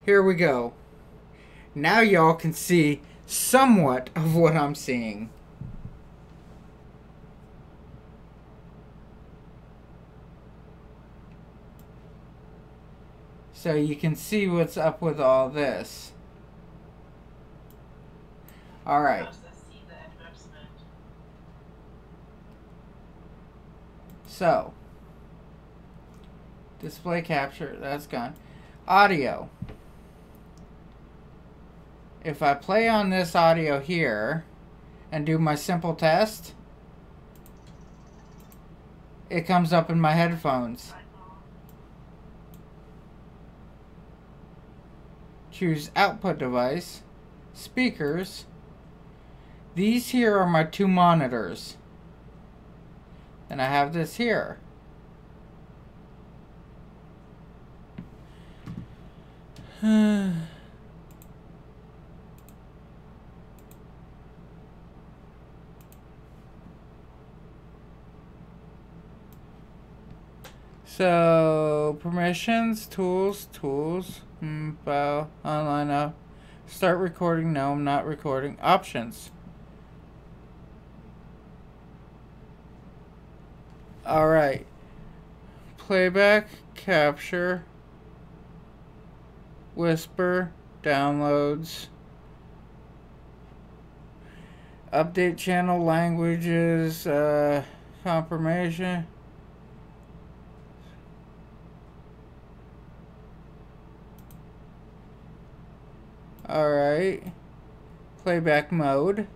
Here we go. Now y'all can see somewhat of what I'm seeing. So you can see what's up with all this. Alright. So, display capture, that's gone. Audio. If I play on this audio here and do my simple test, it comes up in my headphones. Choose output device, speakers. These here are my two monitors. And I have this here. So, permissions, tools, file, online up. Start recording, no, I'm not recording. Options. Alright. Playback, capture, whisper, downloads, update channel languages, confirmation. Alright. Playback mode.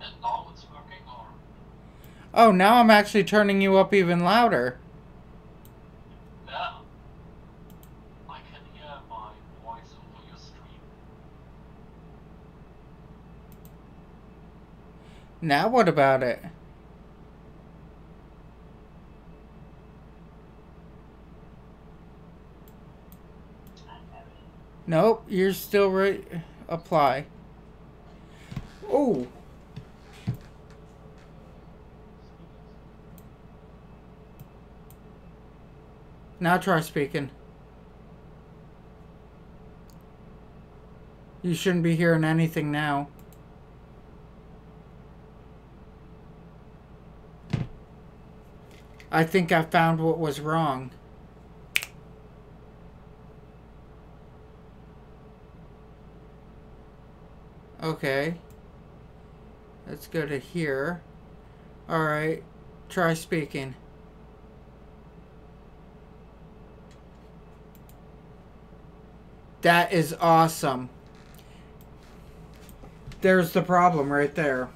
And now it's working, or? Oh, now I'm actually turning you up even louder. Yeah. I can hear my voice over your stream. Now what about it? Nope, you're still right. Apply. Oh. Now try speaking. You shouldn't be hearing anything now. I think I found what was wrong. Okay. Let's go to here. Alright. Try speaking. That is awesome. There's the problem right there.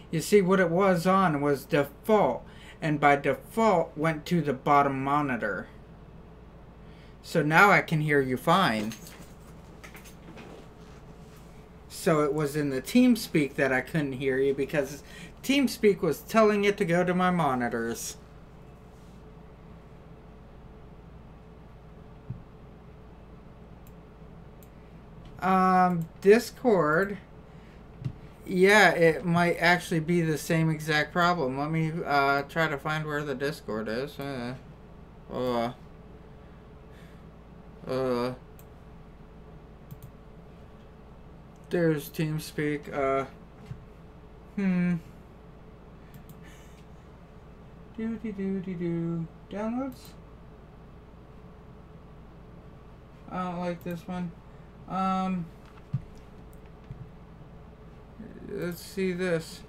You see, what it was on was default, and by default went to the bottom monitor. So now I can hear you fine. So it was in the TeamSpeak that I couldn't hear you because TeamSpeak was telling it to go to my monitors. Discord, yeah, it might actually be the same exact problem. Let me try to find where the Discord is. There's TeamSpeak. Downloads? I don't like this one. Let's see this.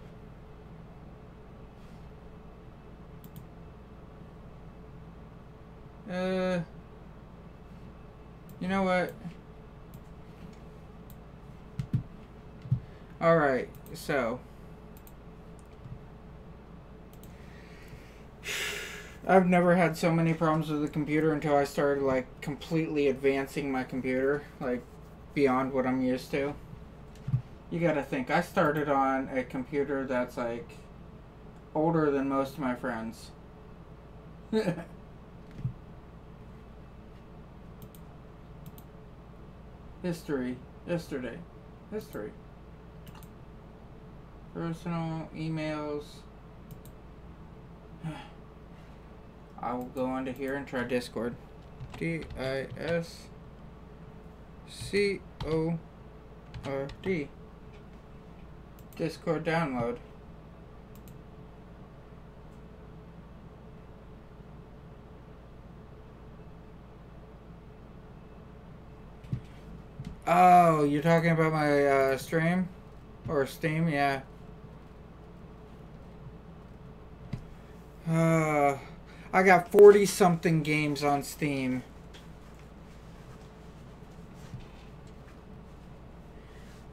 You know what? Alright, so I've never had so many problems with the computer until I started like completely advancing my computer, like beyond what I'm used to. You gotta think, I started on a computer that's like older than most of my friends. History, yesterday. History. Personal emails. I will go onto here and try Discord. DISCORD. Discord download. Oh, you're talking about my stream? Or Steam? Yeah. I got 40-something games on Steam.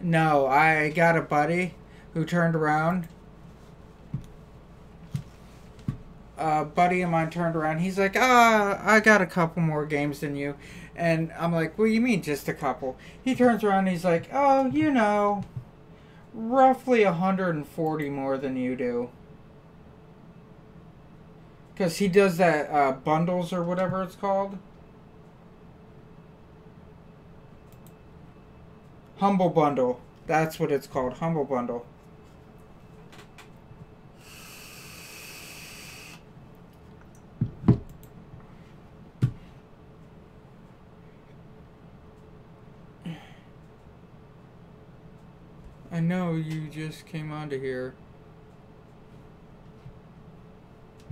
No, I got a buddy who turned around. A buddy of mine turned around. He's like, I got a couple more games than you. And I'm like, what do you mean just a couple? He turns around and he's like, oh, you know, roughly 140 more than you do. Because he does that bundles or whatever it's called. Humble Bundle. That's what it's called. Humble Bundle. I know you just came onto here.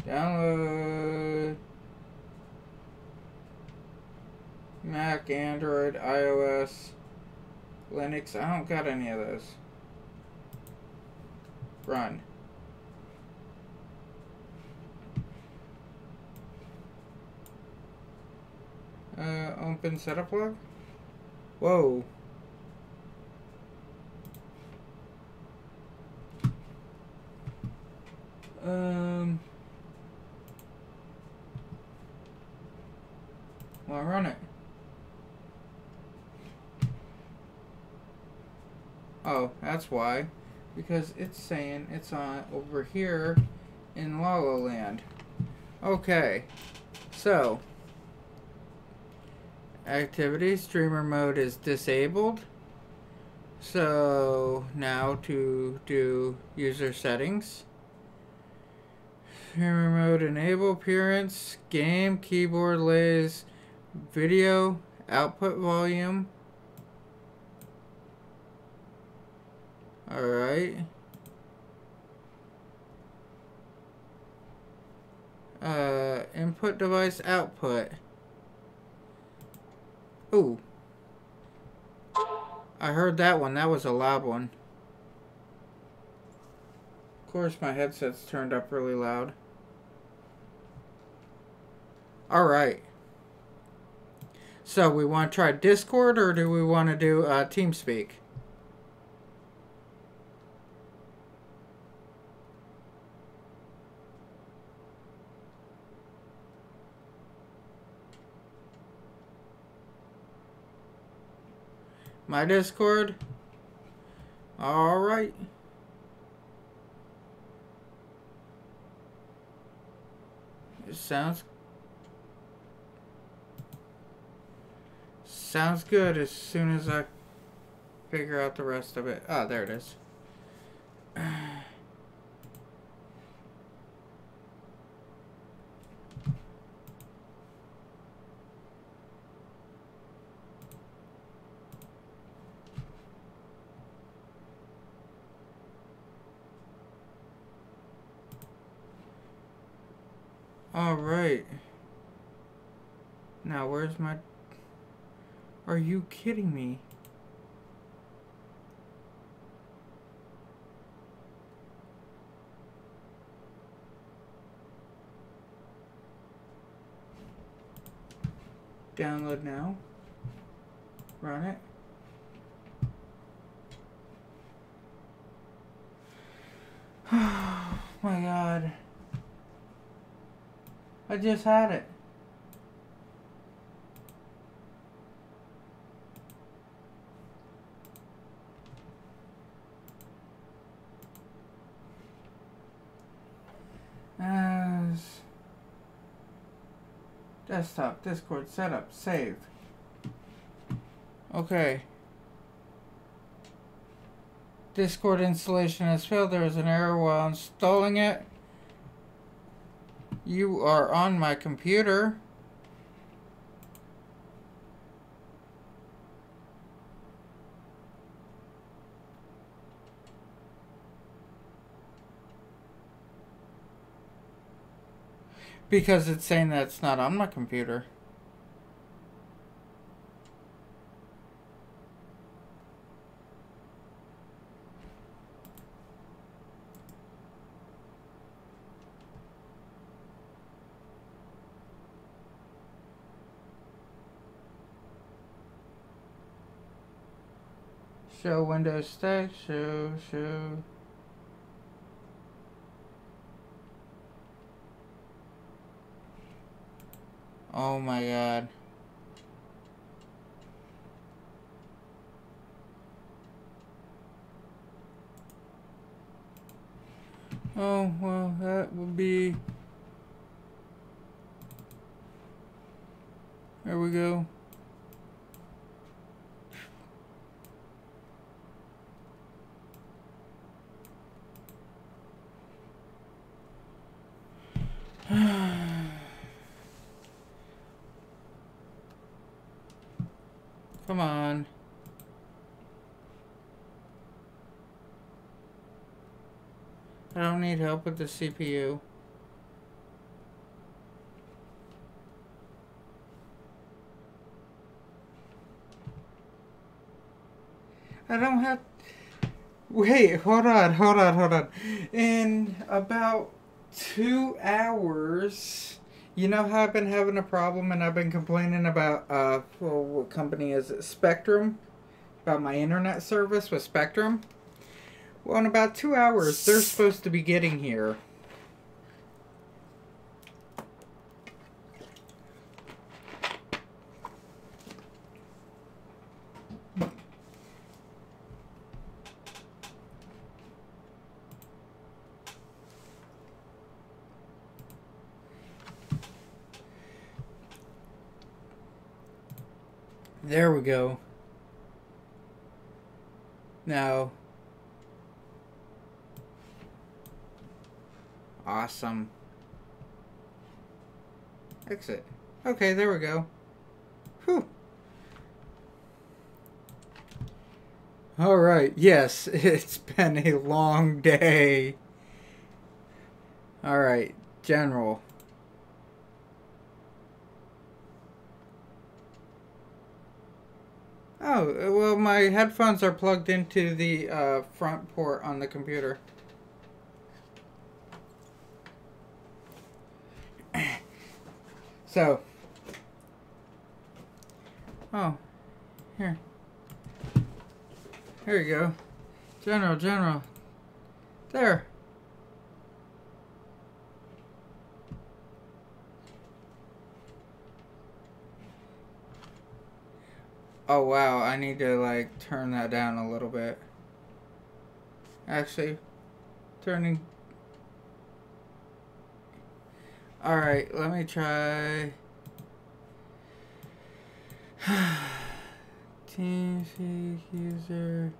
Download. Mac, Android, iOS, Linux. I don't got any of those. Run. Open setup log. Whoa. Well, run it. Oh, that's why. Because it's saying it's on over here in La La Land. Okay. So, activity streamer mode is disabled. So, now to do user settings. Streamer mode enable appearance, game, keyboard lays, video, output volume. Alright. Input device output. Ooh. I heard that one. That was a loud one. Of course, my headset's turned up really loud. Alright. So, we want to try Discord or do we want to do TeamSpeak? My Discord? Alright. It sounds good as soon as I figure out the rest of it. Oh, there it is. Alright. Now, where's my... Are you kidding me? Download now. Run it. Oh my god. I just had it. As desktop, Discord, setup, save. Okay. Discord installation has failed. There is an error while installing it. You are on my computer. Because it's saying that it's not on my computer. Show Windows stack, show. Oh my god. Oh, well, that would be... There we go. Come on. I don't need help with the CPU. I don't have... Wait, hold on. In about 2 hours... You know how I've been having a problem and I've been complaining about, well, what company is it? Spectrum? About my internet service with Spectrum? Well, in about 2 hours, they're supposed to be getting here. There we go. Now. Awesome. Exit. Okay, there we go. Whew. Alright, yes, it's been a long day. Alright, general. Oh, well, my headphones are plugged into the front port on the computer. So. Oh, here. Here you go. General. There. Oh wow, I need to like turn that down a little bit. Actually, turning. Alright, let me try. TeamSpeak user.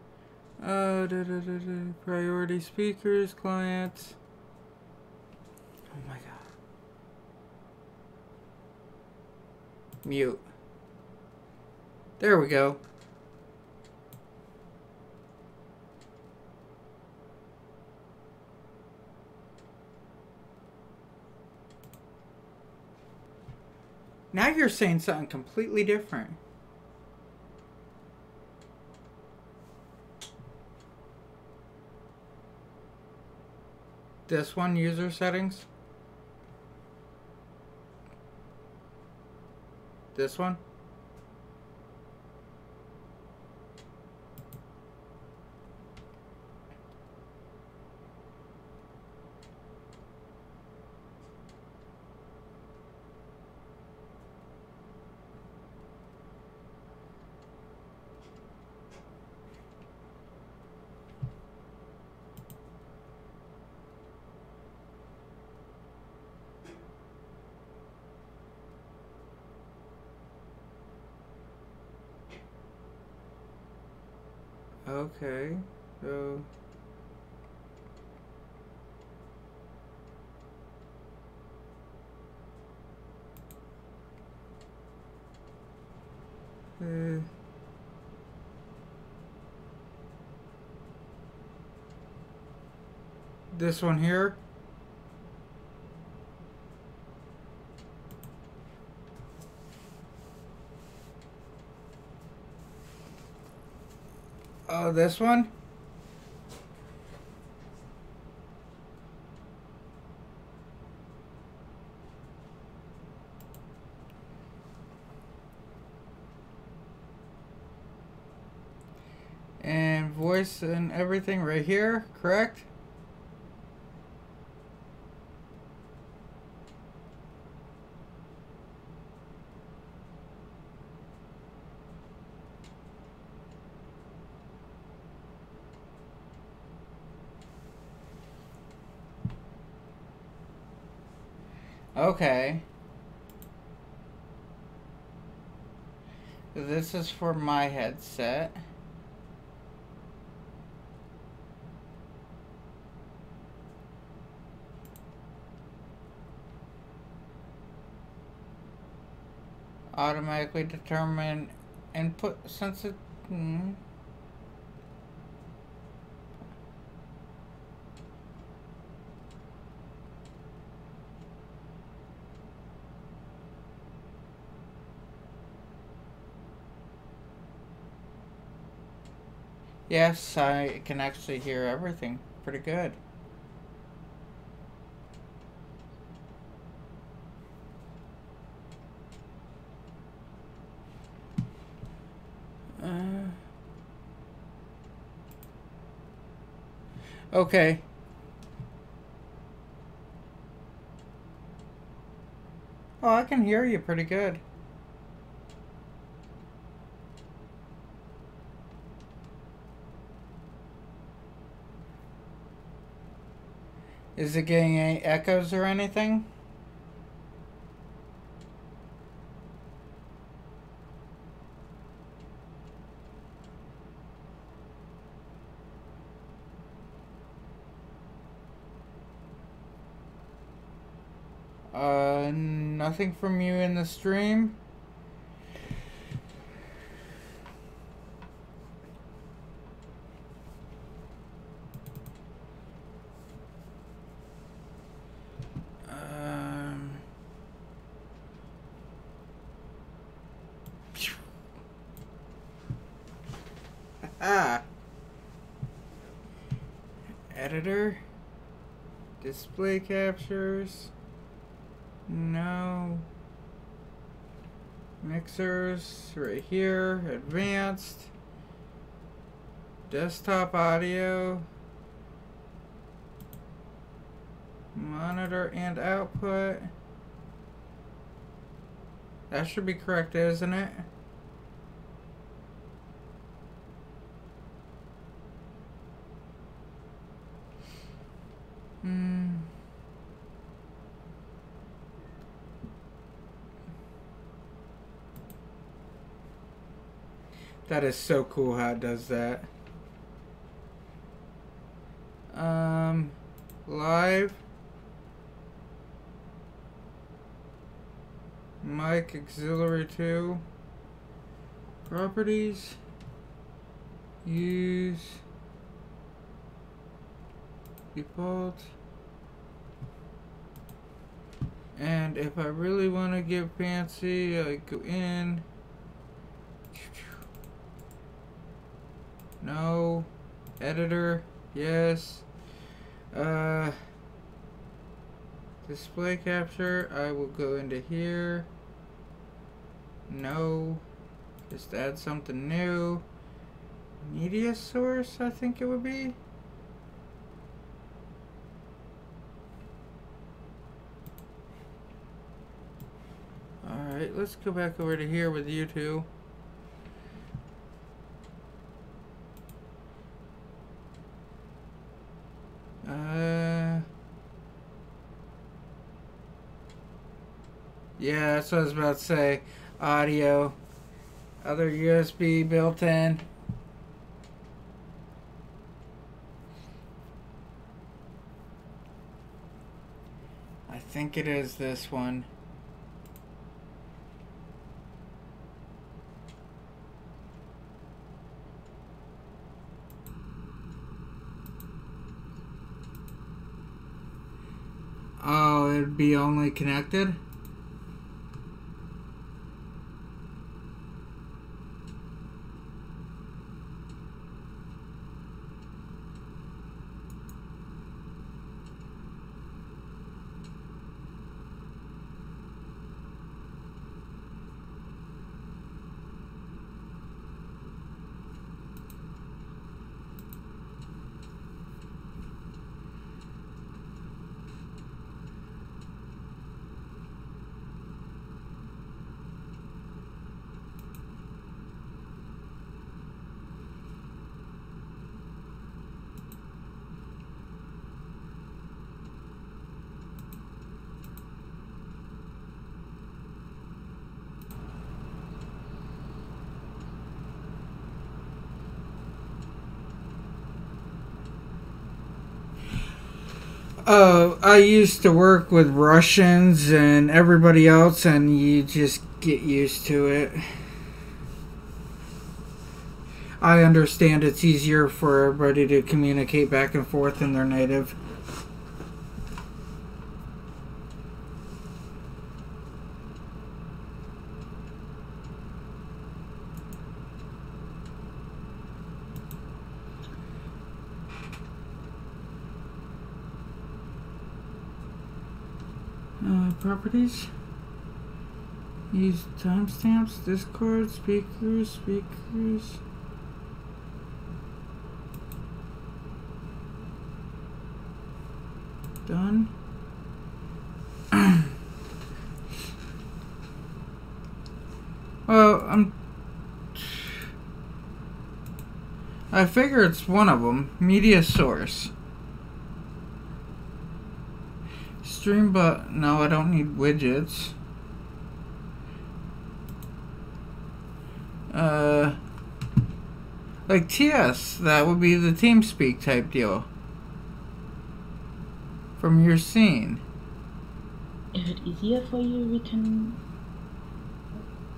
Priority speakers, clients. Oh my god. Mute. There we go. Now you're saying something completely different. This one, user settings. This one. Okay. So this one here. Oh, this one? And voice and everything right here, correct? Okay. This is for my headset. Automatically determine input sensitive. Yes, I can actually hear everything pretty good. Okay. Oh, I can hear you pretty good. Is it getting any echoes or anything? Nothing from you in the stream? Editor. Display captures. No. Mixers right here. Advanced. Desktop audio. Monitor and output. That should be correct, isn't it? That is so cool how it does that. Live. Mic auxiliary 2. Properties. Use. Default. And if I really want to get fancy, I go in. No. Editor. Yes. Display capture. I will go into here. No. Just add something new. Media source, I think it would be. Alright, let's go back over to here with you two. Yeah, that's what I was about to say. Audio. Other USB built in. I think it is this one. Oh, it'd be only connected? I used to work with Russians and everybody else, and you just get used to it. I understand it's easier for everybody to communicate back and forth in their native. Properties. Use timestamps, Discord, speakers. Done. Well, I figure it's one of them. Media source. Stream, but no, I don't need widgets. Like TS, that would be the TeamSpeak type deal. From your scene. If it's easier for you, we can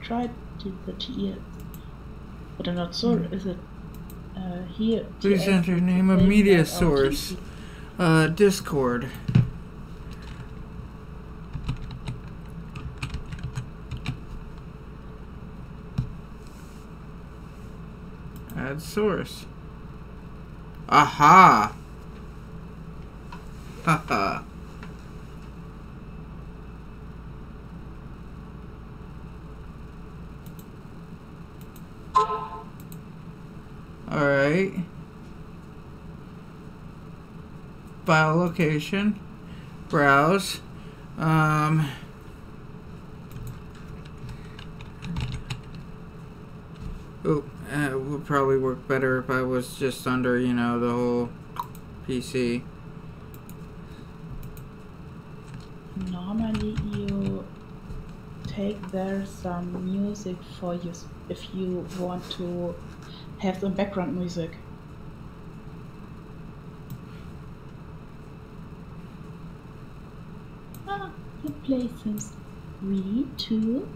try to the TS. But I'm not sure, is it here? Please enter name of media source. Discord. Add source. Aha! Haha. Alright. File location. Browse. It would probably work better if I was just under, you know, the whole PC. Normally you take there some music for you if you want to have some background music. You play Sims 3 too?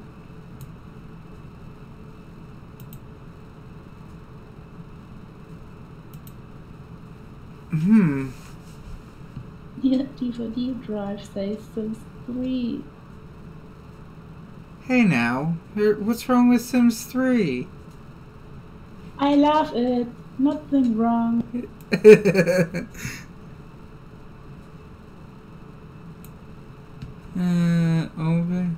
Your DVD drive says Sims 3. Hey now, what's wrong with Sims 3? I love it. Nothing wrong. Open.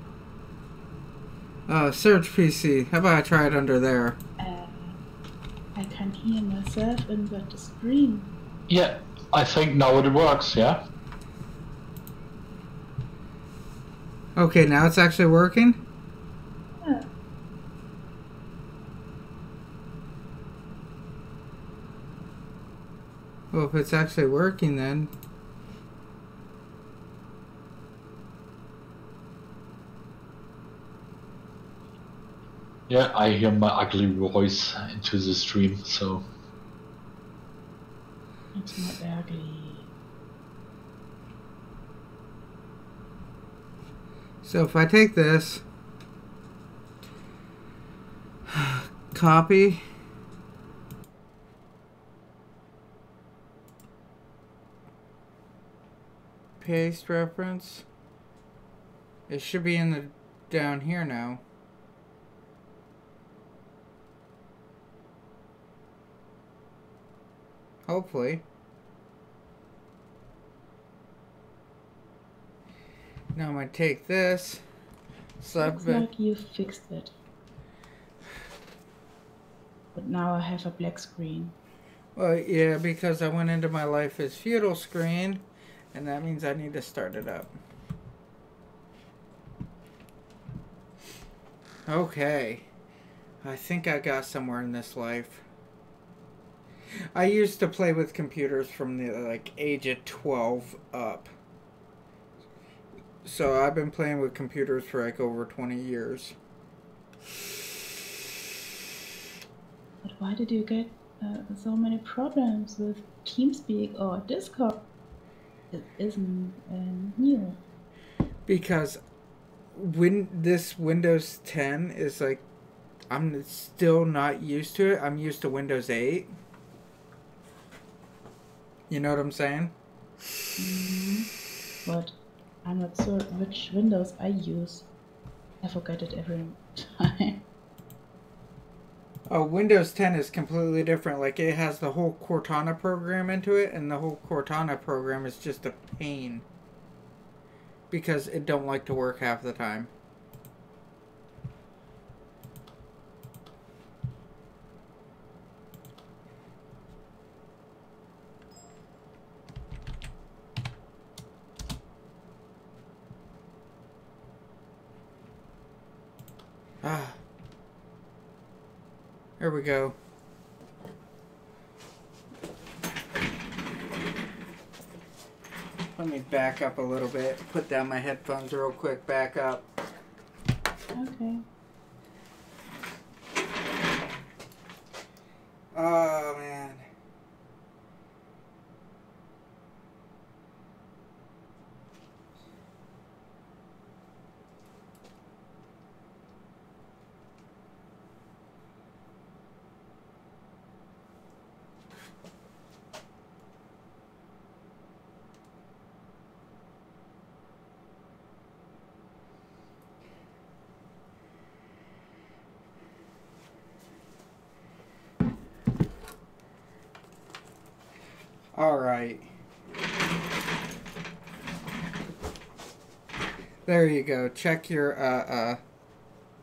Search PC. How about I try it under there? I can hear myself in the stream. Yeah, I think now it works, yeah? Okay, now it's actually working? Yeah. Well, if it's actually working then... Yeah, I hear my ugly voice into the stream, so... It's not ugly. So if I take this, copy, paste reference, it should be in the down here now. Hopefully. Now I'm going to take this, Looks like you fixed it. But now I have a black screen. Well, yeah, because I went into my Life is Feudal screen, and that means I need to start it up. Okay. I think I got somewhere in this life. I used to play with computers from the like age of 12 up. So I've been playing with computers for like over 20 years. But why did you get so many problems with TeamSpeak or Discord? It isn't new. Because this Windows 10 is like, I'm still not used to it. I'm used to Windows 8. You know what I'm saying? Mm-hmm. But I'm not sure which Windows I use. I forget it every time. Oh, Windows 10 is completely different. Like, it has the whole Cortana program into it, and the whole Cortana program is just a pain. Because it don't like to work half the time. Ah. There we go. Let me back up a little bit. Put down my headphones real quick. Back up. Okay. Oh, man. All right. There you go. Check your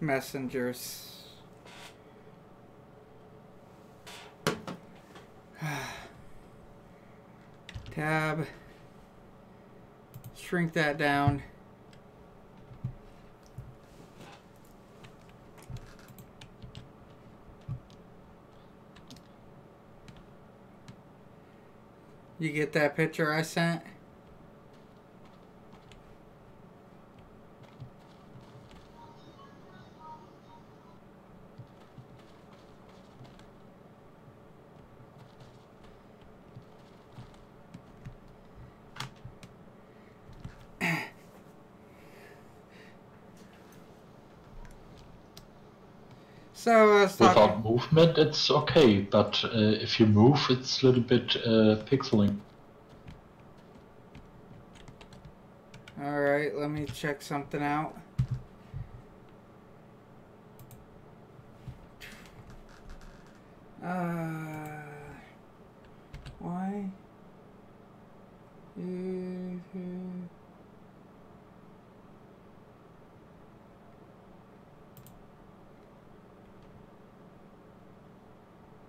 messengers. Tab. Shrink that down. You get that picture I sent? So I was talking... Without movement, it's okay, but if you move, it's a little bit pixeling. Alright, let me check something out. Why?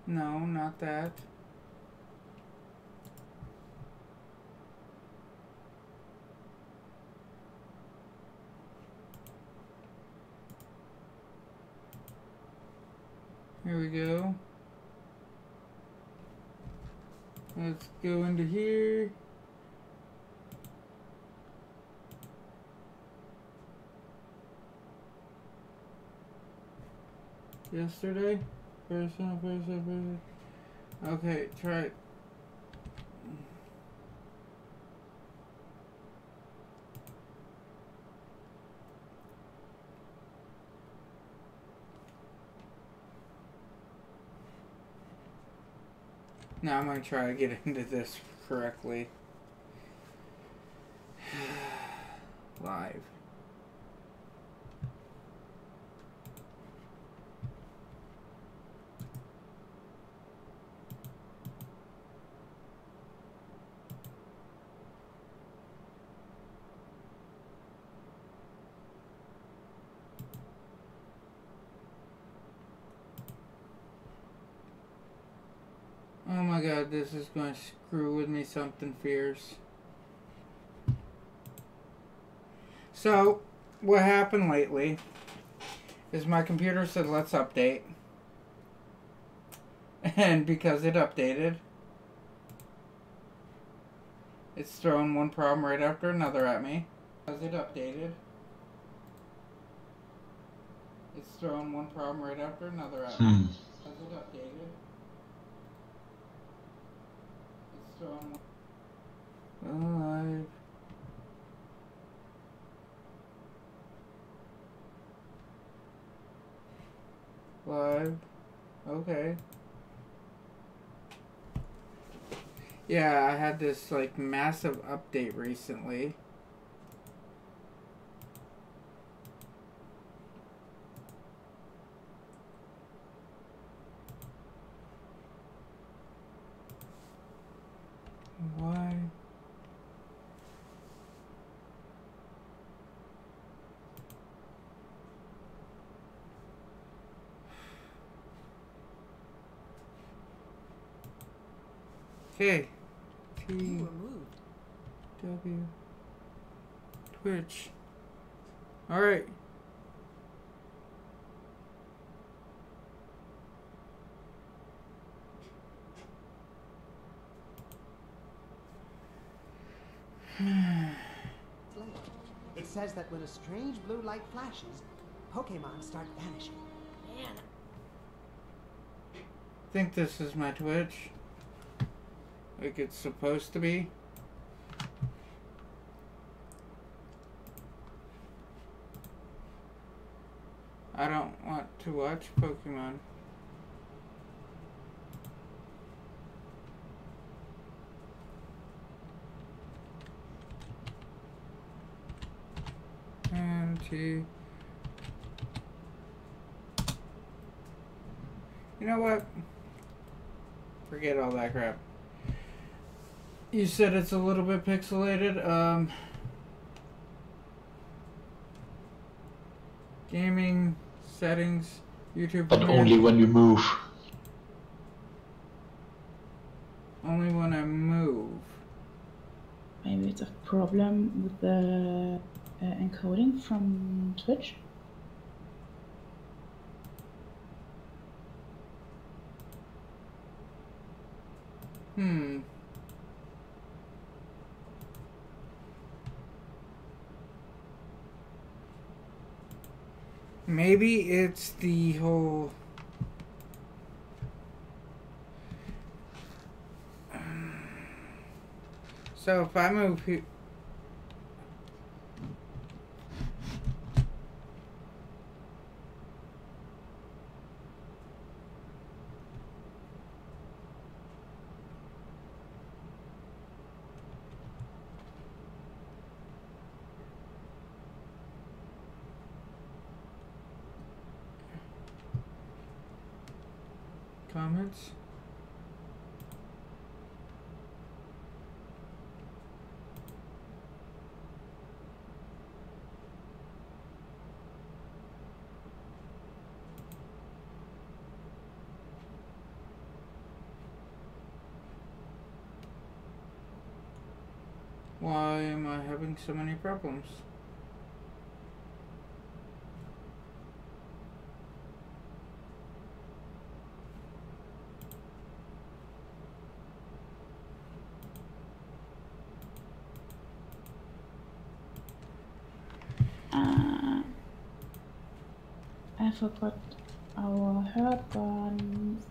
No, not that. Here we go. Let's go into here. Yesterday? Person. Okay, try it. Now I'm gonna try to get into this correctly. Live. Oh my god, this is going to screw with me something fierce. So, what happened lately is my computer said let's update. And because it updated, it's thrown one problem right after another at me. Because it updated, it's thrown one problem right after another at me. Because it updated, it's thrown one... Live. Okay. Yeah, I had this like massive update recently. Why? Okay. T W Twitch. All right. It says that when a strange blue light flashes, Pokemon start vanishing. Man. I think this is my Twitch. Like it's supposed to be. I don't want to watch Pokemon. And T. You know what? Forget all that crap. You said it's a little bit pixelated. Gaming settings, YouTube. But only when you move. Only when I move. Maybe it's a problem with the encoding from Twitch. Maybe it's the whole... So if I move here... Comments? Why am I having so many problems? I forgot our herb gardens.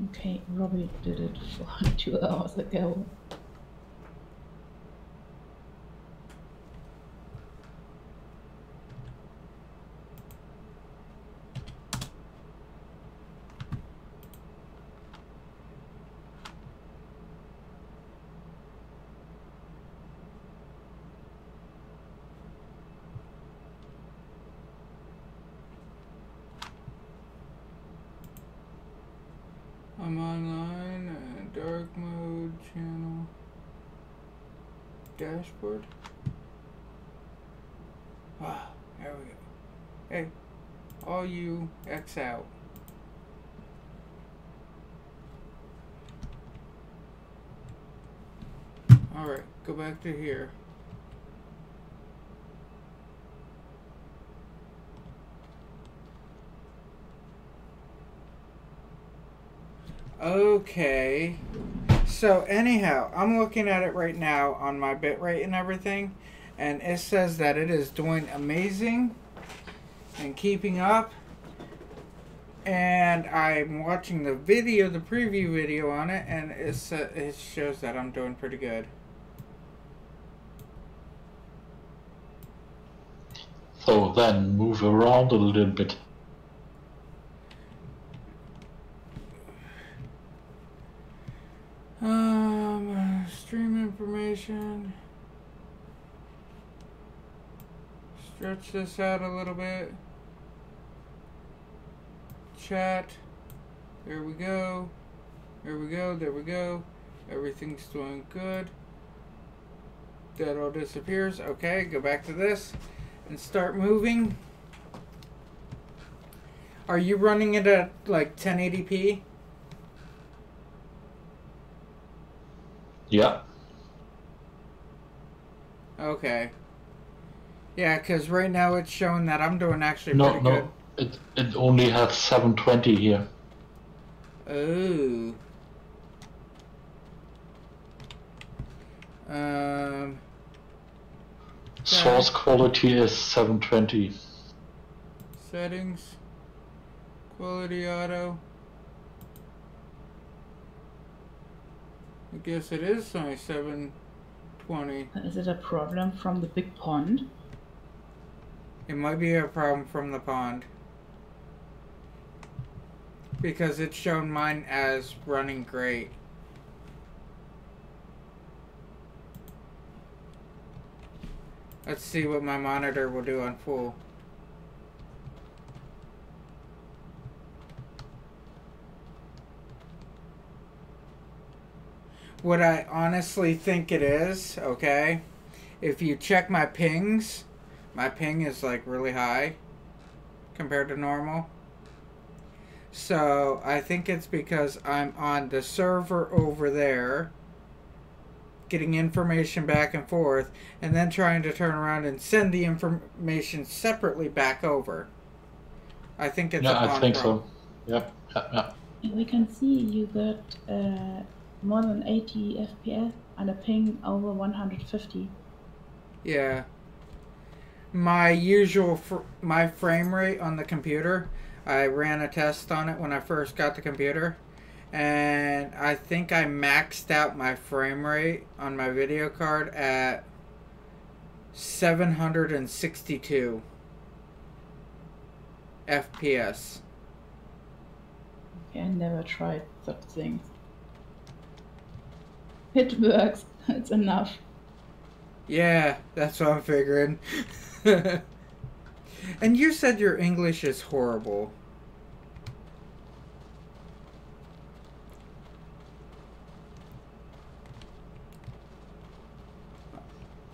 Okay, Robbie did it for 2 hours ago. I'm online, dark mode, channel, dashboard. Ah, there we go. Hey, all you X out. Alright, go back to here. Okay, so anyhow, I'm looking at it right now on my bitrate and everything, and it says that it is doing amazing and keeping up. And I'm watching the video, the preview video on it, and it shows that I'm doing pretty good. So then move around a little bit. Stream information. Stretch this out a little bit. Chat. There we go. There we go. There we go. Everything's doing good. That all disappears. Okay, go back to this and start moving. Are you running it at like 1080p? Yeah. Okay. Yeah, because right now it's showing that I'm doing actually No, pretty no. It only has 720 here. good. Source quality is 720. Settings. Quality auto. I guess it is only 720. Is it a problem from the big pond? It might be a problem from the pond. Because it's shown mine as running great. Let's see what my monitor will do on full. What I honestly think it is, okay, if you check my pings, my ping is like really high compared to normal. So I think it's because I'm on the server over there getting information back and forth and then trying to turn around and send the information separately back over. I think it's a I think problem. so. Yep. Yeah. We can see you got more than 80 FPS and a ping over 150. Yeah. My usual, my frame rate on the computer, I ran a test on it when I first got the computer, and I think I maxed out my frame rate on my video card at 762 FPS. Okay, I never tried such things. It works. It's enough. Yeah, that's what I'm figuring. And you said your English is horrible.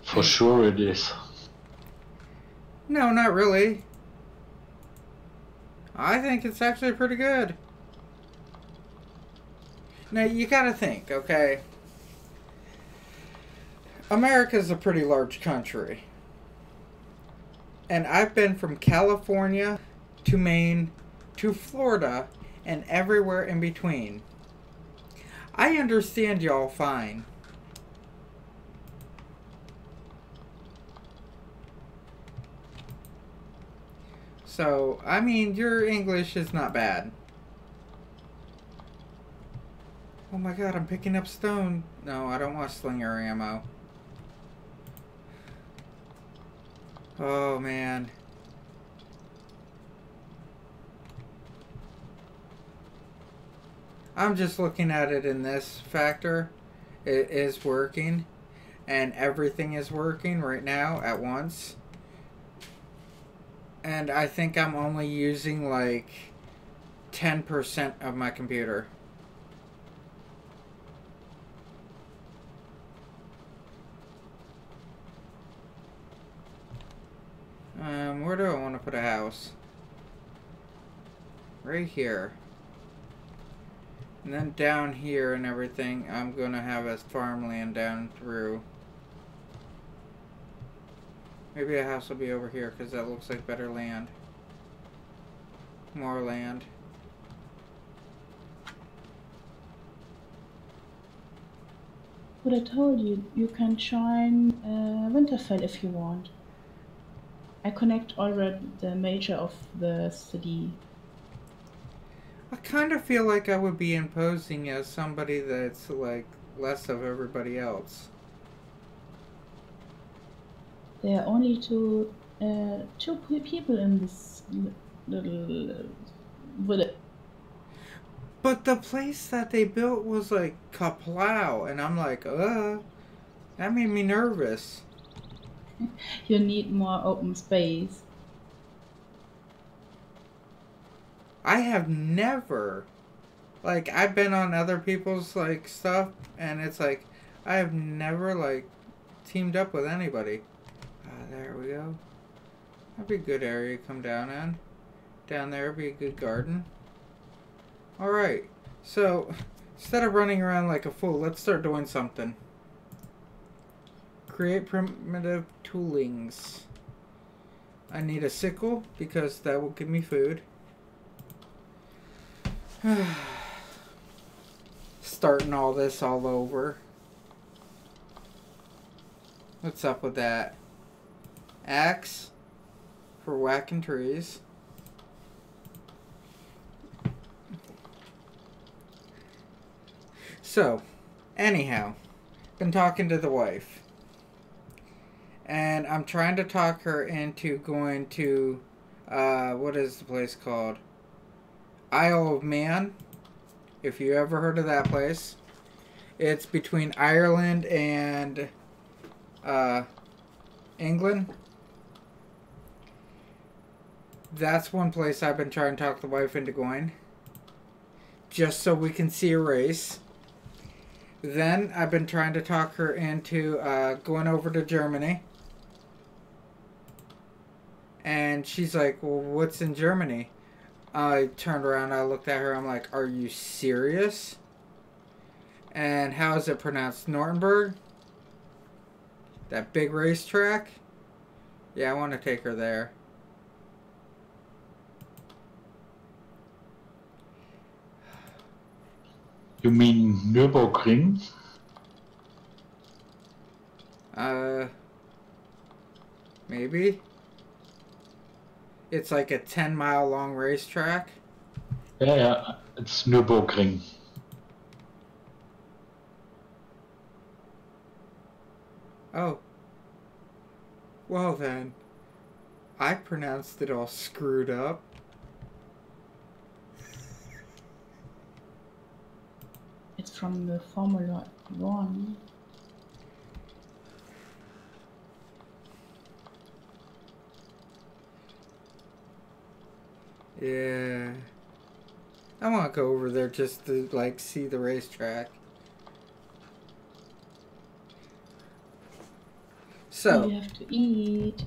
For sure it is. No, not really. I think it's actually pretty good. Now, you gotta think, okay? America's a pretty large country. And I've been from California to Maine to Florida and everywhere in between. I understand y'all fine. So, I mean, your English is not bad. Oh my god, I'm picking up stone. No, I don't want slinger ammo. Oh man. I'm just looking at it in this factor. It is working. And everything is working right now at once. And I think I'm only using like 10% of my computer. Where do I want to put a house? Right here. And then down here and everything, I'm going to have as farmland down through. Maybe a house will be over here because that looks like better land. More land. But I told you, you can join Winterfell if you want. I connect already the major of the city. I kind of feel like I would be imposing as somebody that's like less of everybody else. There are only two people in this little village. But the place that they built was like kaplow, and I'm like, that made me nervous. You need more open space. I have never, like, I've been on other people's like stuff, and it's like I have never like teamed up with anybody. There we go. That'd be a good area to come down in. Down there would be a good garden. Alright, so instead of running around like a fool, let's start doing something. Create primitive toolings. I need a sickle because that will give me food. Starting all this all over. What's up with that? Axe for whacking trees. So, anyhow, been talking to the wife. And I'm trying to talk her into going to, what is the place called? Isle of Man. If you ever heard of that place. It's between Ireland and, England. That's one place I've been trying to talk the wife into going. Just so we can see a race. Then I've been trying to talk her into going over to Germany. And she's like, well, what's in Germany? I turned around, I looked at her, I'm like, are you serious? And how is it pronounced? Nuremberg? That big racetrack? Yeah, I want to take her there. You mean Nürburgring? Maybe. It's like a 10-mile long racetrack. Yeah, it's Nürburgring. Oh. Well then. I pronounced it all screwed up. It's from the Formula 1. Yeah. I want to go over there just to, like, see the racetrack. So. You have to eat.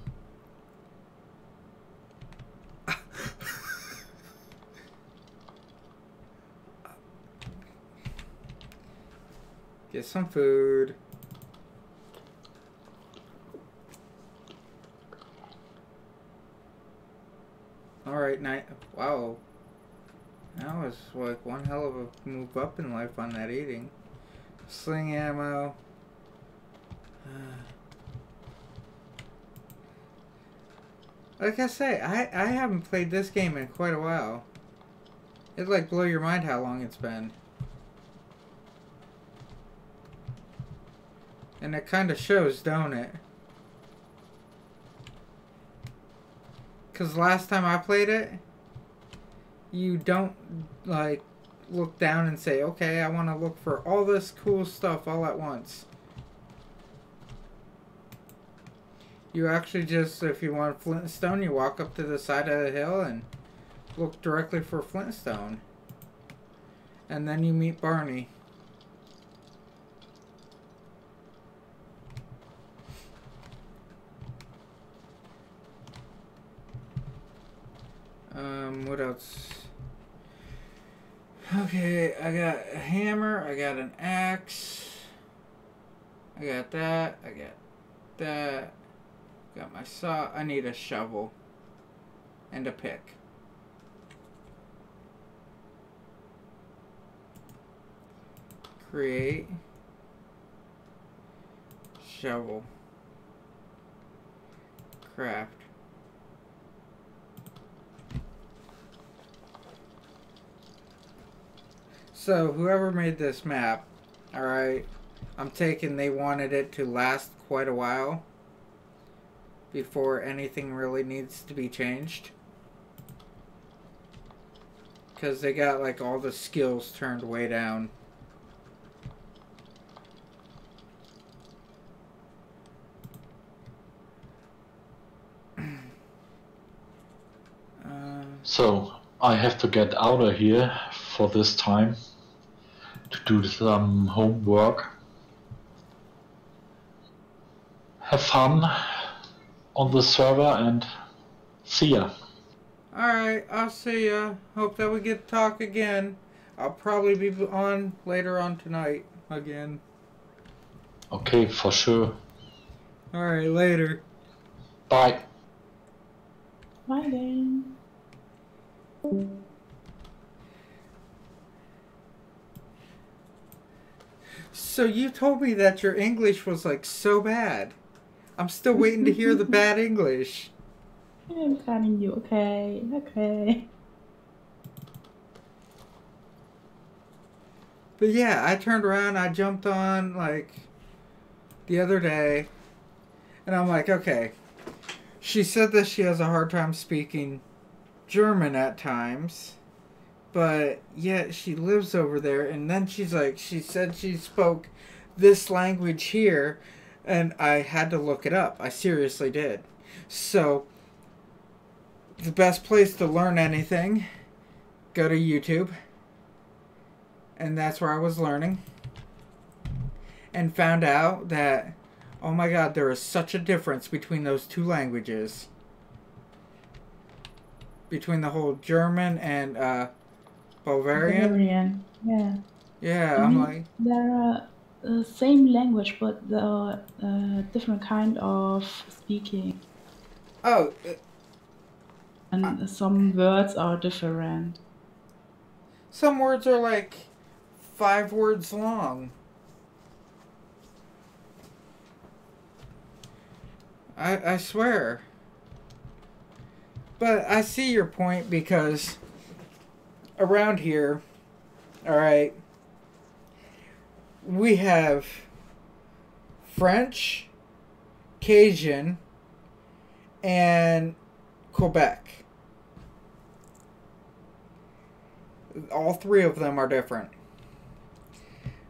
Get some food. Alright, night. Wow. That was like one hell of a move up in life on that eating. Sling ammo. Like I say, I haven't played this game in quite a while. It'd like blow your mind how long it's been. And it kind of shows, don't it? Because last time I played it, you don't, like, look down and say, okay, I want to look for all this cool stuff all at once. You actually just, if you want flintstone, you walk up to the side of the hill and look directly for flintstone. And then you meet Barney. What else? Okay, I got a hammer, I got an axe, I got that, I got that, got my saw, I need a shovel, and a pick. Create, shovel, craft. So, whoever made this map, alright, I'm taking they wanted it to last quite a while before anything really needs to be changed. Because they got, like, all the skills turned way down. So, I have to get out of here for this time to do some homework. Have fun on the server and see ya. Alright, I'll see ya. Hope that we get to talk again. I'll probably be on later on tonight again. Okay, for sure. Alright, later. Bye. Bye then. So you told me that your English was like so bad. I'm still waiting to hear the bad English. I'm calling you, okay? Okay. But yeah, I turned around, I jumped on like the other day, and I'm like, okay. She said that she has a hard time speaking German at times. But yet she lives over there, and then she's like, she said she spoke this language here, and I had to look it up. I seriously did. So, the best place to learn anything, go to YouTube. And that's where I was learning. And found out that, oh my god, there is such a difference between those two languages. Between the whole German and, Bavarian? Yeah. Yeah, I I'm mean, like... there are the same language, but there are different kind of speaking. Oh, And some words are different. some words are like 5 words long. I swear. But I see your point because around here, alright, we have French, Cajun, and Quebec. All 3 of them are different.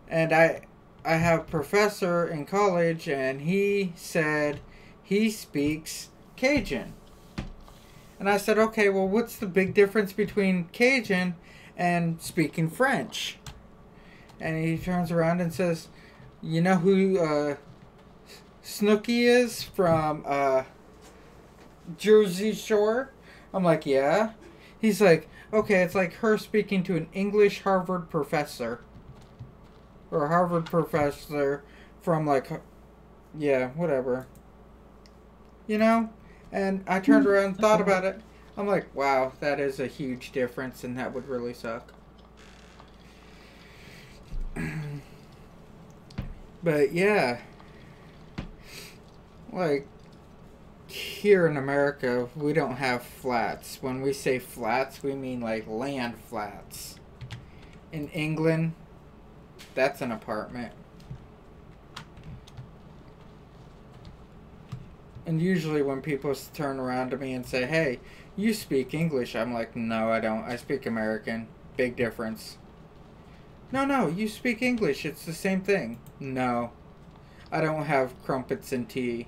And I have a professor in college, and he said he speaks Cajun. And I said, okay, well, what's the big difference between Cajun and speaking French? And he turns around and says, you know who Snooki is from Jersey Shore? I'm like, yeah. He's like, okay, it's like her speaking to an English Harvard professor. Or a Harvard professor from like, yeah, whatever. You know? And I turned around and thought about it. I'm like, wow, that is a huge difference, and that would really suck. But yeah. Like, here in America, we don't have flats. When we say flats, we mean like land flats. In England, that's an apartment. And usually when people turn around to me and say, hey, you speak English, I'm like, no, I don't. I speak American. Big difference. No, you speak English. It's the same thing. No, I don't have crumpets and tea.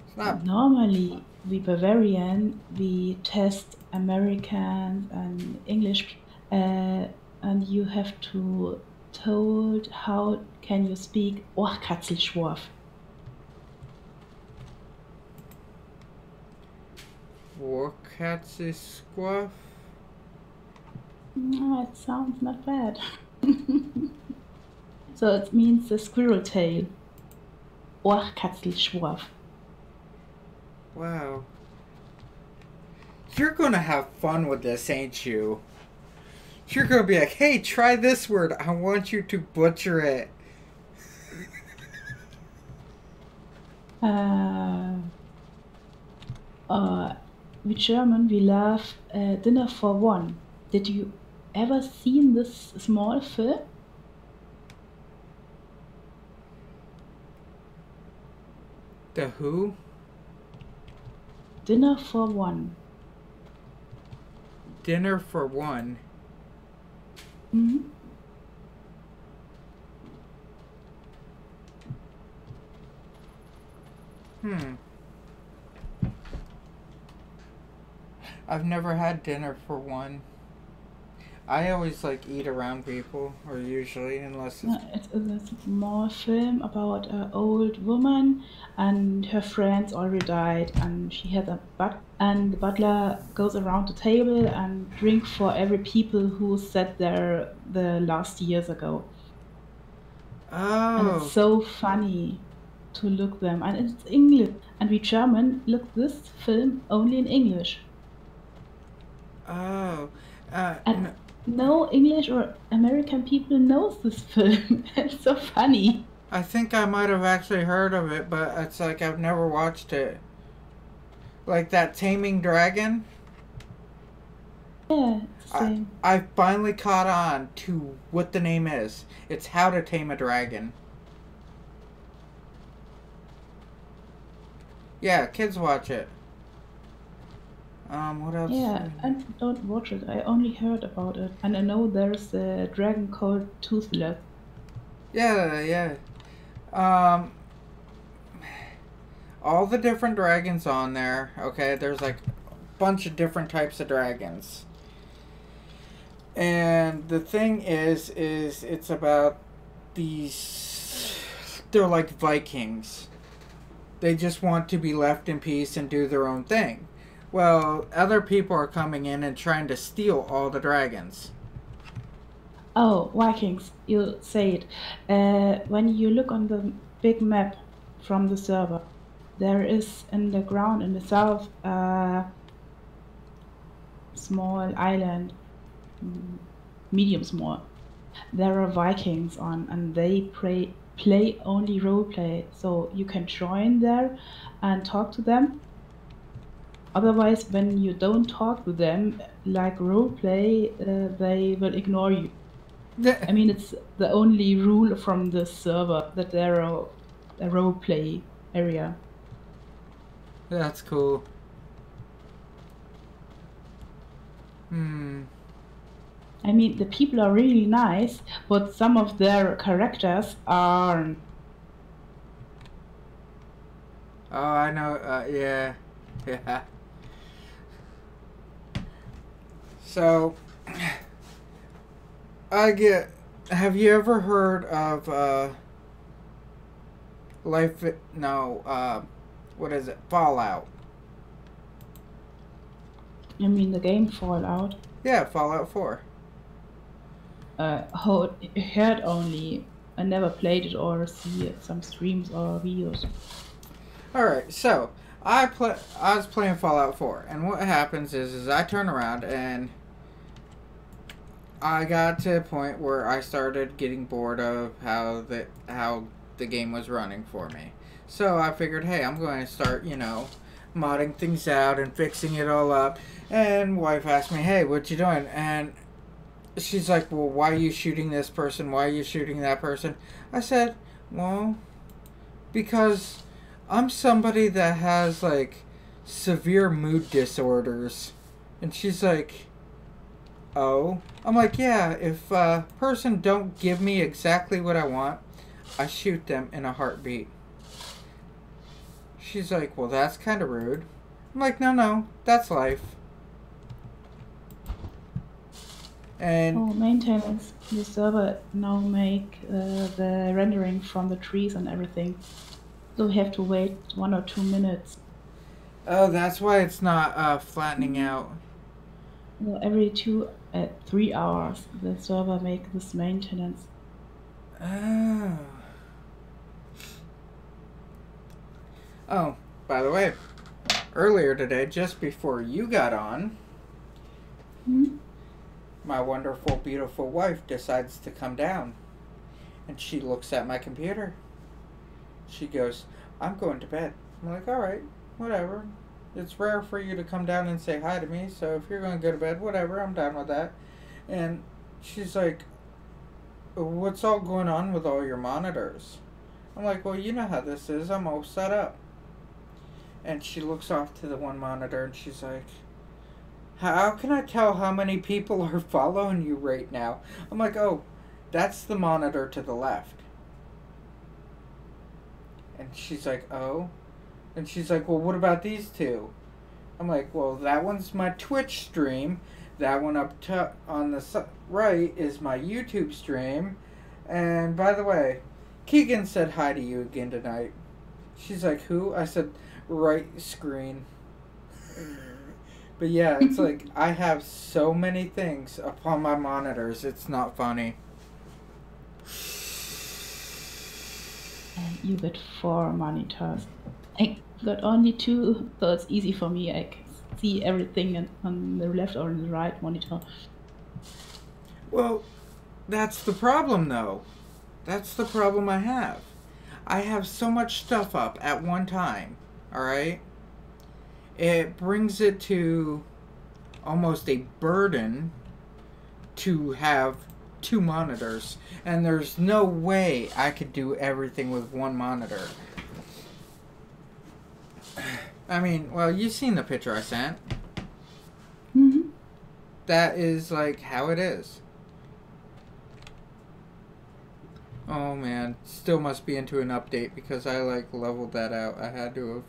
It's not. Normally, we Bavarian, we test American and English, and you have to told how can you speak Ohrkatzelschworf. Ohrkatzelschworf? No, it sounds not bad. So it means the squirrel tail. Ohrkatzelschworf. Wow. You're gonna have fun with this, ain't you? You're gonna be like, hey, try this word. I want you to butcher it. We German, we love Dinner for One. Did you ever seen this small film? The who? Dinner for One. Dinner for One. Hmm. I've never had dinner for one. I always like eat around people, or usually, unless it's... It's a small film about an old woman and her friends already died, and she had and the butler goes around the table and drink for every people who sat there the last years ago. And Oh, it's so funny to look them, and it's English. And we German look this film only in English. oh, And no English or American people knows this film. It's so funny. I think I might have actually heard of it, but it's like I've never watched it. Like that Taming Dragon? Yeah, it's the same. I finally caught on to what the name is. It's How to Tame a Dragon. Yeah, kids watch it. What else? Yeah, I don't watch it. I only heard about it, and I know there's a dragon called Toothless. Yeah. All the different dragons on there, okay? There's like a bunch of different types of dragons. And the thing is it's about these... They're like Vikings. They just want to be left in peace and do their own thing. Well, other people are coming in and trying to steal all the dragons. Oh, Vikings, you say it. When you look on the big map from the server, there is in the ground in the south a small island, medium small. There are Vikings on, and they play only roleplay, so you can join there and talk to them. Otherwise, when you don't talk to them, like roleplay, they will ignore you. I mean, it's the only rule from the server that there are a roleplay area. That's cool. I mean, the people are really nice, but some of their characters aren't. Oh, I know. Yeah. So, have you ever heard of, what is it? Fallout. I mean, the game Fallout. Yeah, Fallout 4. Heard only. I never played it or see some streams or videos. Alright, so, I was playing Fallout 4, and what happens is I turn around and I got to a point where I started getting bored of how the game was running for me. So I figured, hey, I'm going to start, modding things out and fixing it all up. And wife asked me, hey, what you doing? And she's like, well, why are you shooting this person? Why are you shooting that person? I said, well, because I'm somebody that has like severe mood disorders. And she's like, oh. I'm like, yeah, if a person don't give me exactly what I want, I shoot them in a heartbeat. She's like, well, that's kind of rude. I'm like, no, that's life. And Oh, maintenance. The server now make the rendering from the trees and everything. So we have to wait 1 or 2 minutes. oh, that's why it's not flattening out. Well, every 3 hours the server make this maintenance. Oh. Oh, by the way, earlier today, just before you got on, my wonderful, beautiful wife decides to come down. And she looks at my computer. She goes, I'm going to bed. I'm like, alright, whatever. It's rare for you to come down and say hi to me, so if you're going to go to bed, whatever, I'm down with that. And she's like, what's all going on with all your monitors? I'm like, well, you know how this is. I'm all set up. And she looks off to the one monitor and she's like, how can I tell how many people are following you right now? I'm like, oh, that's the monitor to the left. And she's like, oh. And she's like, well, what about these two? I'm like, well, that one's my Twitch stream. That one up top on the right is my YouTube stream. And by the way, Keegan said hi to you again tonight. She's like, who? I said, right screen. But yeah, it's like, I have so many things upon my monitors, it's not funny. And you got 4 monitors. I got only 2, so it's easy for me. I can see everything on the left or the right monitor. Well, that's the problem though. That's the problem I have. I have so much stuff up at one time, alright? It brings it to almost a burden to have 2 monitors. And there's no way I could do everything with one monitor. I mean, well, you've seen the picture I sent. Mm-hmm. That is like how it is. Oh man, still must be into an update because I like leveled that out. I had to have.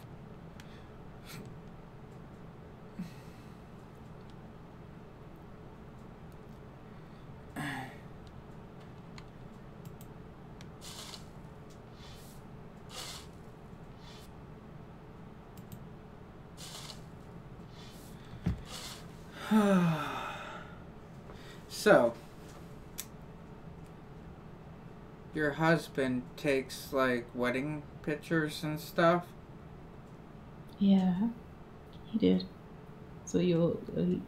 So, your husband takes like wedding pictures and stuff? Yeah, he did. So you'll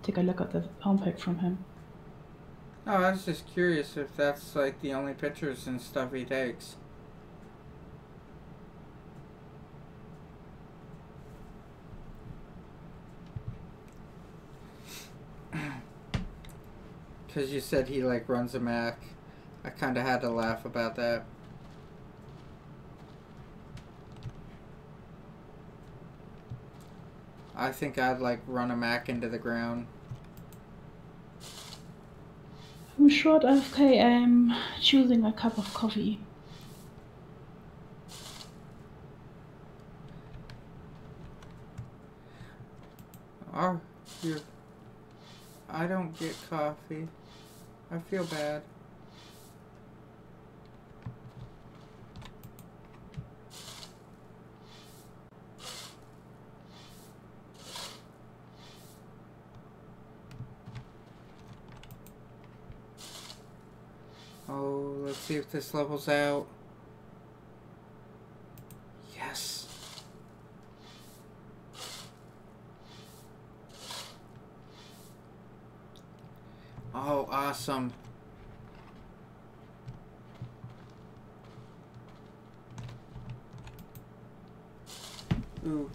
take a look at the homepage from him. Oh, I was just curious if that's like the only pictures and stuff he takes. Because you said he like runs a Mac. I kind of had to laugh about that. I think I'd like run a Mac into the ground. I'm short AFK. I'm choosing a cup of coffee. Oh, you. I don't get coffee. I feel bad. Oh, let's see if this levels out. Yes. Oh, awesome. Ooh.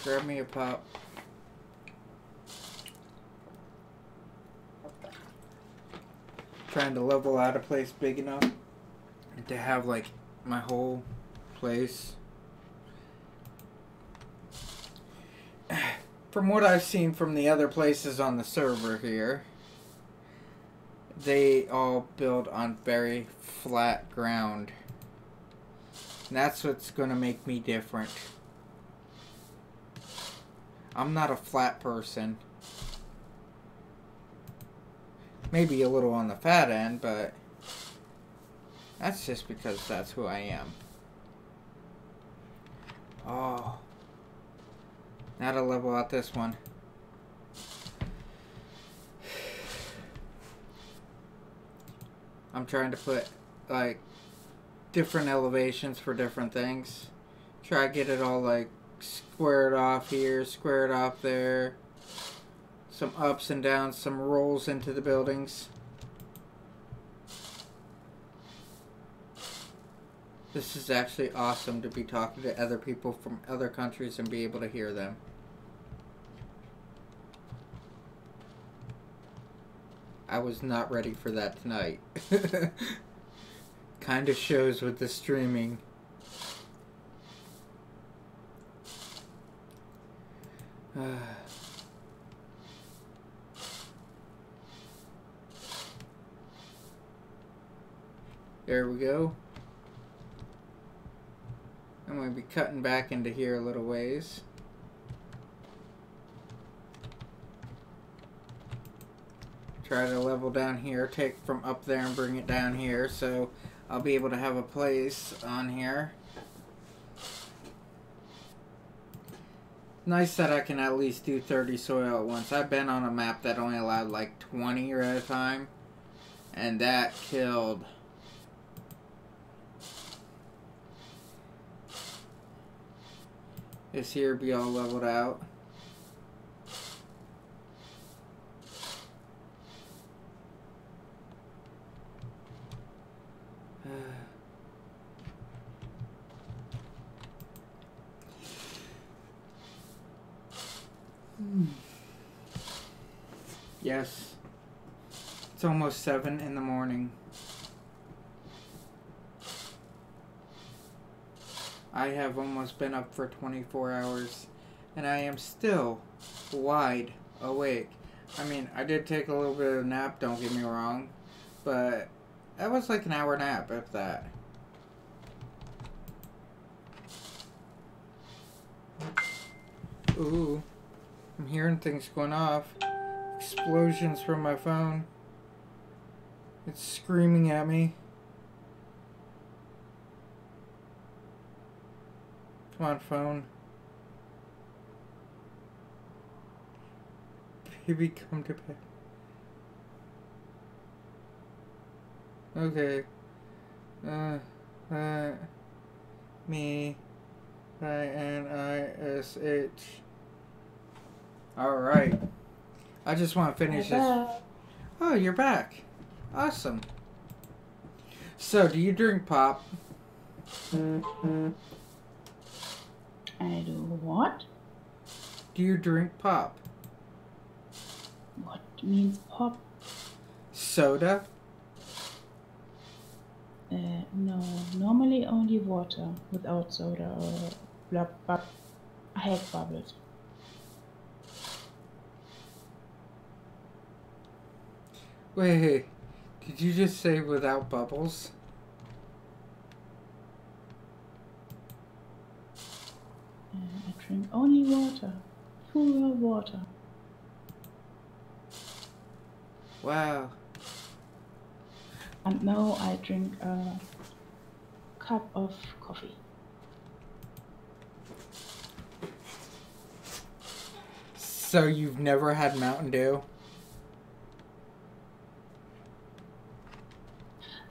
Grab me a pop. Trying to level out a place big enough to have like my whole place. From what I've seen from the other places on the server here, they all build on very flat ground. And that's what's going to make me different. I'm not a flat person. Maybe a little on the fat end, but that's just because that's who I am. Oh. Now to level out this one. I'm trying to put, like, different elevations for different things. Try to get it all, like, squared off here, squared off there. Some ups and downs, some rolls into the buildings. This is actually awesome to be talking to other people from other countries and be able to hear them. I was not ready for that tonight. Kind of shows with the streaming. There we go. I'm going to be cutting back into here a little ways. Try to level down here, take from up there and bring it down here, so I'll be able to have a place on here. Nice that I can at least do 30 soil at once. I've been on a map that only allowed like 20 at a time, and that killed. This here be all leveled out. Yes. It's almost 7 in the morning. I have almost been up for 24 hours, and I am still wide awake. I mean, I did take a little bit of a nap, don't get me wrong, but that was like an hour nap, if that. Ooh, I'm hearing things going off. Explosions from my phone. It's screaming at me. Come on, phone. Baby, come to bed. Okay. Me. INISH. Alright. I just want to finish this. Oh, you're back. Awesome. So, do you drink pop? I do what? Do you drink pop? What means pop? Soda? No, normally only water without soda or blah blah. I hate bubbles. Wait, did you just say without bubbles? I drink only water, pure water. Wow. And now I drink a cup of coffee. So you've never had Mountain Dew?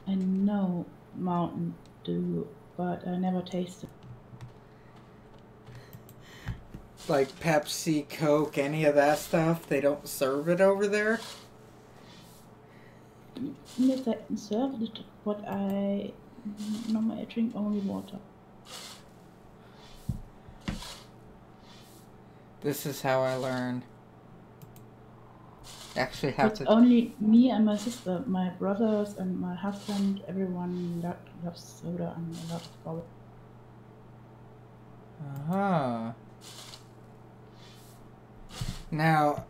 I know Mountain Dew, but I never tasted. Like Pepsi, Coke, any of that stuff? They don't serve it over there? Yes, I served it, but I normally drink only water. This is how I learn. actually have It's to. only me and my sister, my brothers and my husband. Everyone loves soda and a lot of bubble. Uh-huh. Now,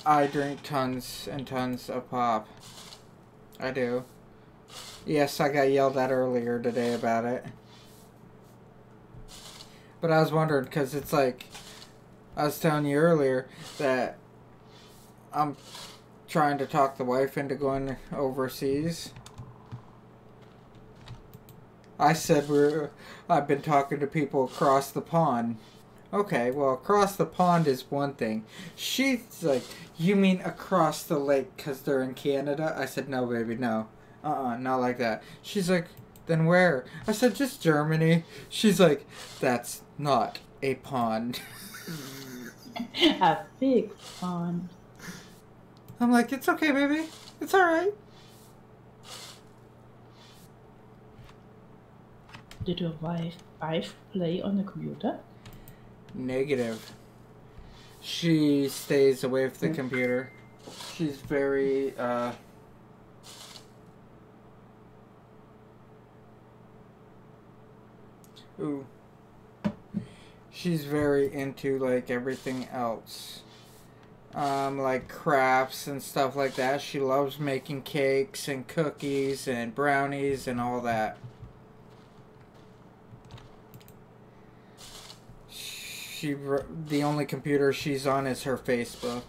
I drink tons and tons of pop. I do. Yes, I got yelled at earlier today about it. But I was wondering, because it's like, I was telling you earlier that I'm trying to talk the wife into going overseas. I said I've been talking to people across the pond. Okay, well, across the pond is one thing. She's like, you mean across the lake because they're in Canada? I said, no, baby, no. Not like that. She's like, then where? I said, just Germany. She's like, that's not a pond. A big pond. I'm like, it's okay, baby. It's alright. Did your wife play on the computer? Negative. She stays away from the computer. She's very, Ooh. She's very into, like, everything else. Like crafts and stuff like that. She loves making cakes and cookies and brownies and all that. The only computer she's on is her Facebook.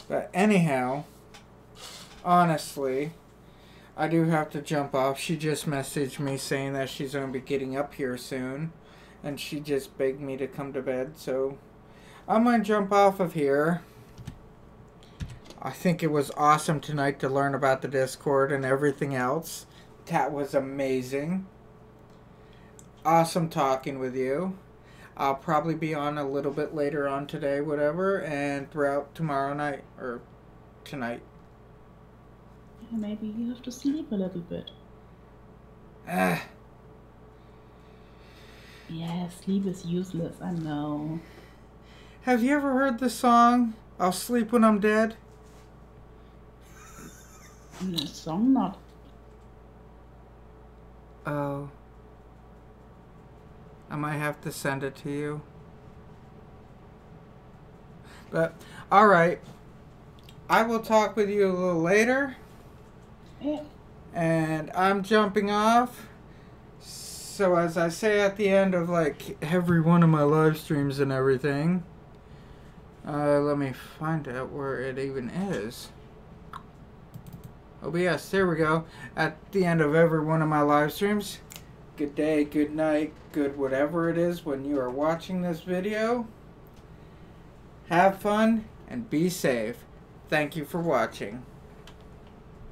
But anyhow, honestly, I do have to jump off. She just messaged me saying that she's going to be getting up here soon. And she just begged me to come to bed. So I'm going to jump off of here. I think it was awesome tonight to learn about the Discord and everything else. That was amazing. Awesome talking with you. I'll probably be on a little bit later on today, whatever, and throughout tomorrow night, or tonight. Yeah, maybe you have to sleep a little bit. Ah. Yeah, sleep is useless, I know. Have you ever heard the song, I'll Sleep When I'm Dead? The song not. Oh. I might have to send it to you. But, alright. I will talk with you a little later. Yeah. And I'm jumping off. So as I say at the end of like every one of my live streams and everything. Let me find out where it even is. Oh yes, there we go. At the end of every one of my live streams. Good day, good night, good whatever it is when you are watching this video. Have fun and be safe. Thank you for watching.